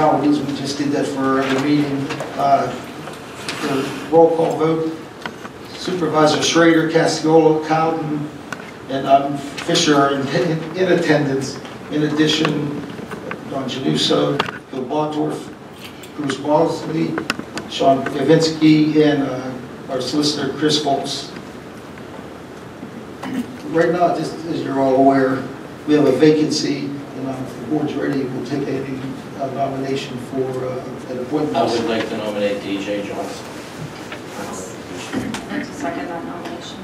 formalities. We just did that for the meeting. The roll call vote. Supervisor Schrader, Casciola, Cowden, and Fisher are in attendance. In addition, Don Januso, Bill Baldorf, Bruce Bosley, Sean Gavinsky, and our solicitor, Chris Volz. Right now, just as you're all aware, we have a vacancy, and if the board's ready, we'll take a nomination for an appointment. I would like to nominate DJ Johnson. I'd like to second that nomination.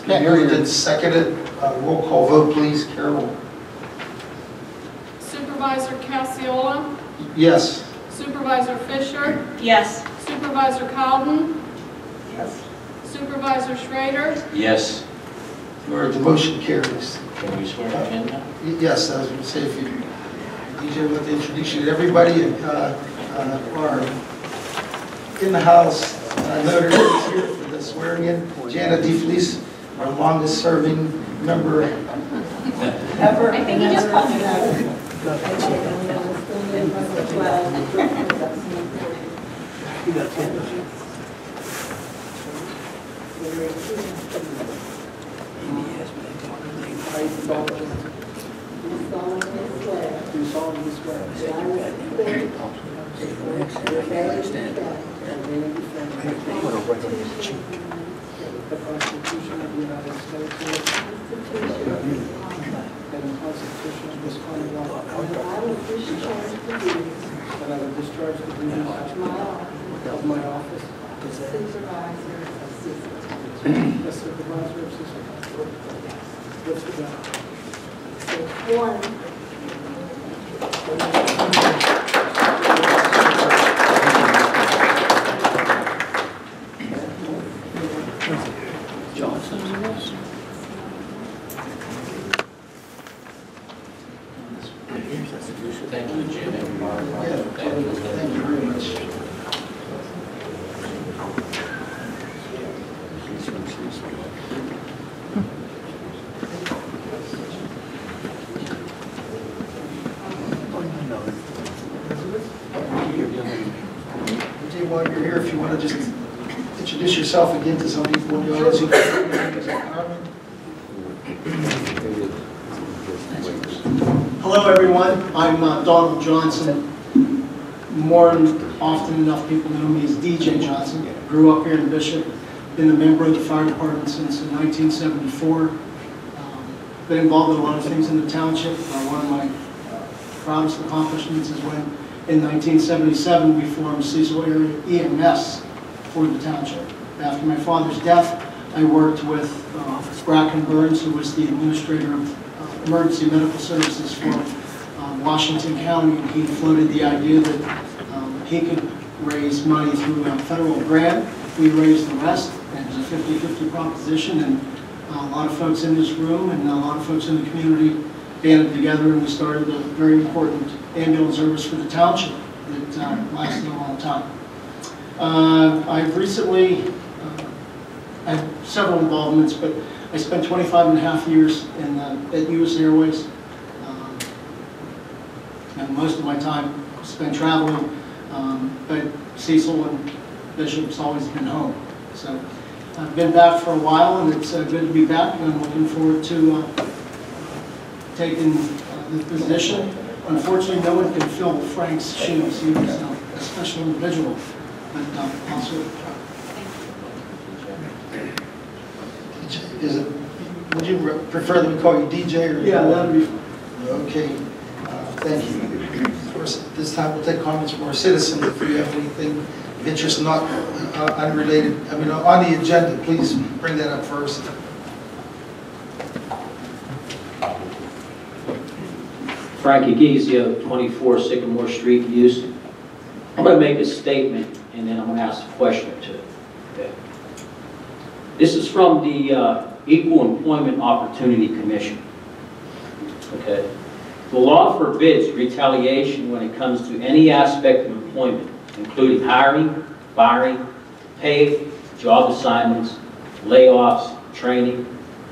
Mary did second it. Roll call vote, please. Carol. Supervisor Casciola? Yes. Supervisor Fisher? Yes. Supervisor Cowden? Yes. Supervisor Schrader? Yes. The motion carries. Can we swear him in now? Yes, I was going to say, if you, DJ, would like to introduce you to everybody are in the house. Notary is here for the swearing in. Jana DeFelice, our longest serving member. Ever. I think he just called me that. I solemnly swear. Do solemnly swear. That I will support the Constitution of the United States and the Constitution of this Commonwealth. That I will discharge the duties of my office as Supervisor of Cecil. As Supervisor of Cecil. Let's go. One. Johnson. Thank you, Jim. Thank you very much. While you're here, if you want to just introduce yourself again to some people in the audience who Hello, everyone. I'm Donald Johnson. More often enough, people know me as DJ Johnson. Grew up here in Bishop. Been a member of the fire department since 1974. Been involved in a lot of things in the township. One of my proudest accomplishments is when, in 1977, we formed Cecil Area EMS for the township. After my father's death, I worked with Bracken Burns, who was the administrator of emergency medical services for Washington County, and he floated the idea that he could raise money through a federal grant. We raised the rest, and it was a 50-50 proposition, and a lot of folks in this room and a lot of folks in the community banded together, and we started a very important ambulance service for the township that lasted a long time. I've recently had several involvements, but I spent 25.5 years at U.S. Airways, and most of my time spent traveling, but Cecil and Bishop's always been home. So I've been back for a while, and it's good to be back, and I'm looking forward to taking the position. Unfortunately, no one can fill Frank's shoes. He was a special individual, but also. Is it? Would you prefer that we call you DJ or? Yeah, that'd be fine. Okay. Thank you. First, this time we'll take comments from our citizens. If you have anything of interest, not unrelated, I mean, on the agenda, please bring that up first. Frank Egizio, 24 Sycamore Street, Houston. I'm going to make a statement, and then I'm going to ask a question or two. Okay. This is from the Equal Employment Opportunity Commission. Okay. The law forbids retaliation when it comes to any aspect of employment, including hiring, firing, pay, job assignments, layoffs, training,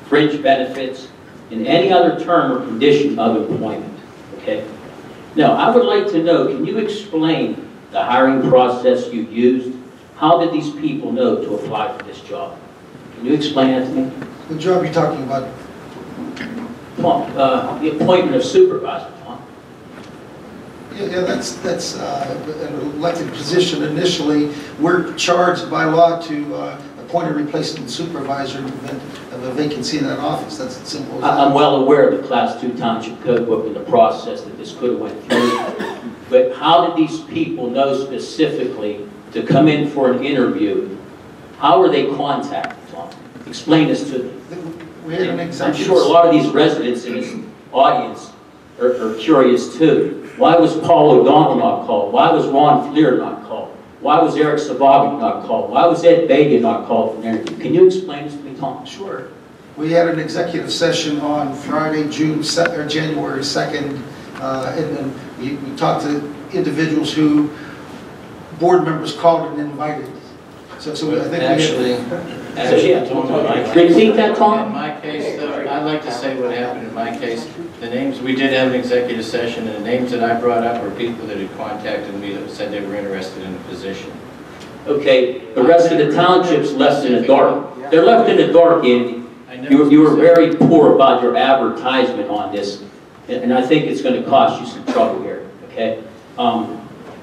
fringe benefits, and any other term or condition of employment. Okay? Now, I would like to know, can you explain the hiring process you used? How did these people know to apply for this job? Can you explain that to me? The job you're talking about, Tom, the appointment of supervisor, Tom. yeah, that's an elected position initially. We're charged by law to appoint a replacement supervisor in the event of a vacancy in that office. That's as simple as that. I'm well aware of the Class 2 Township Code book and the process that this could have went through. But how did these people know specifically to come in for an interview? How were they contacted, Tom? Explain this to me. We had an I'm executive. sure a lot of these residents in this audience are curious too. Why was Paul O'Donnell not called? Why was Ron Fleer not called? Why was Eric Savagic not called? Why was Ed Bega not called for an interview? Can you explain this to me, Tom? Sure. We had an executive session on Friday, January 2nd, and then we talked to individuals who board members called and invited. So I think Actually, Tom, in my case- Repeat that, Tom? In my case, though, I'd like to say what happened in my case. The names, we did have an executive session, and the names that I brought up were people that had contacted me that said they were interested in the position. Okay, the rest of the township's left in the dark. They're left in the dark, Andy. I know You were very poor about your advertisement on this, and I think it's going to cost you some trouble here, okay?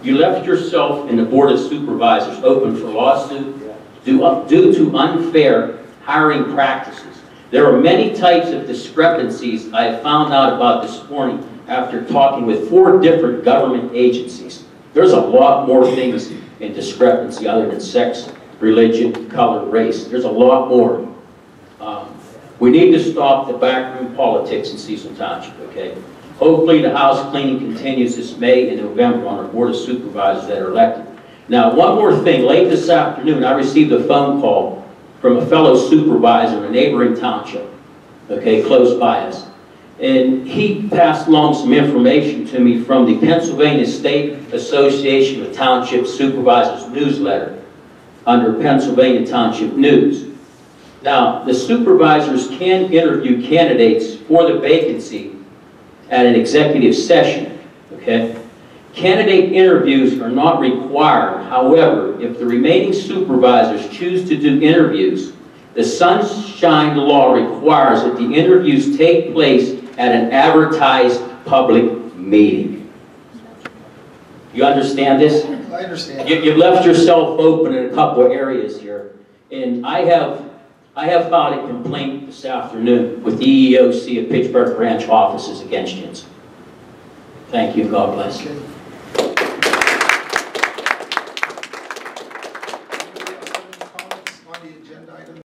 You left yourself and the Board of Supervisors open for lawsuit due to unfair hiring practices. There are many types of discrepancies I have found out about this morning after talking with 4 different government agencies. There's a lot more things in discrepancy other than sex, religion, color, race. There's a lot more. We need to stop the backroom politics in Cecil Township, okay? Hopefully the house cleaning continues this May and November on our Board of Supervisors that are elected. Now, one more thing. Late this afternoon, I received a phone call from a fellow supervisor in a neighboring township, okay, close by us. And he passed along some information to me from the Pennsylvania State Association of Township Supervisors newsletter under Pennsylvania Township News. Now, the supervisors can interview candidates for the vacancy at an executive session, okay? Candidate interviews are not required. However, if the remaining supervisors choose to do interviews, the Sunshine Law requires that the interviews take place at an advertised public meeting. You understand this? I understand. You've left yourself open in a couple of areas here, and I have filed a complaint this afternoon with the EEOC of Pittsburgh branch offices against you. Thank you. God bless. Okay.